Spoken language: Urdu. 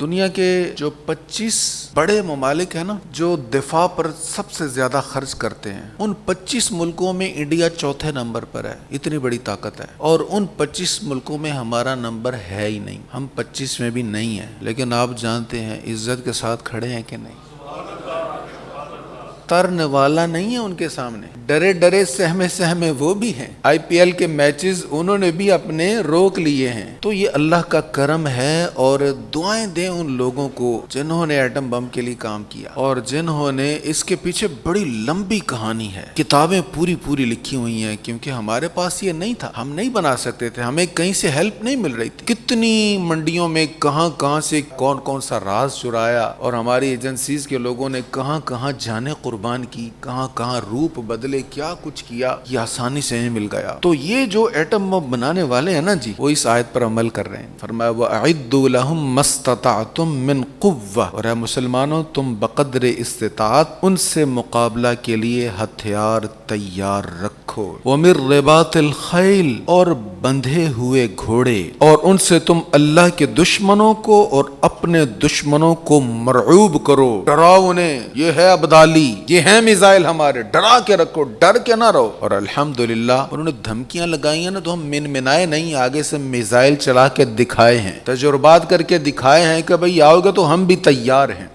دنیا کے جو 25 بڑے ممالک ہیں نا، جو دفاع پر سب سے زیادہ خرچ کرتے ہیں، ان 25 ملکوں میں انڈیا چوتھے نمبر پر ہے۔ اتنی بڑی طاقت ہے، اور ان 25 ملکوں میں ہمارا نمبر ہے ہی نہیں، ہم 25 میں بھی نہیں ہیں۔ لیکن آپ جانتے ہیں عزت کے ساتھ کھڑے ہیں کہ نہیں؟ ترنے والا نہیں ہے ان کے سامنے، ڈرے ڈرے سہمے سہمے وہ بھی ہیں۔ آئی پی ایل کے میچز انہوں نے بھی اپنے روک لیے ہیں۔ تو یہ اللہ کا کرم ہے، اور دعائیں دیں ان لوگوں کو جنہوں نے ایٹم بم کے لیے کام کیا، اور جنہوں نے اس کے پیچھے بڑی لمبی کہانی ہے، کتابیں پوری لکھی ہوئی ہیں، کیونکہ ہمارے پاس یہ نہیں تھا، ہم نہیں بنا سکتے تھے، ہمیں کہیں سے ہیلپ نہیں مل رہی تھی۔ کتنی منڈیوں میں کہاں سے کون سا راز چرایا، اور ہماری ایجنسیز کے لوگوں نے کہاں جانے قربان کی، کہاں روپ بدلے، کیا کچھ کیا، یہ آسانی سے مل گیا۔ تو یہ جو ایٹم بم بنانے والے ہیں نا جی، وہ اس آیت پر عمل کر رہے ہیں۔ فرمایا وَأَعِدُّوا لَهُم مَّا اسْتَطَعْتُم مِّن قُوَّةٍ، اور اے مسلمانوں تم بقدر استطاعت ان سے مقابلہ کے لیے ہتھیار تیار رکھو۔ وَمِن رِّبَاطِ الْخَيْلِ، اور بندھے ہوئے گھوڑے، اور ان سے تم اللہ کے دشمنوں کو اور اپنے دشمنوں کو مرعوب کرو، ڈراؤ انہیں۔ یہ ہے ابدالی، یہ ہیں میزائل ہمارے، ڈرا کے رکھو، ڈر کے نہ رہو۔ اور الحمدللہ انہوں نے دھمکیاں لگائی ہیں نا، تو ہم منائے نہیں، آگے سے میزائل چلا کے دکھائے ہیں، تجربات کر کے دکھائے ہیں کہ بھئی آؤ گے تو ہم بھی تیار ہیں۔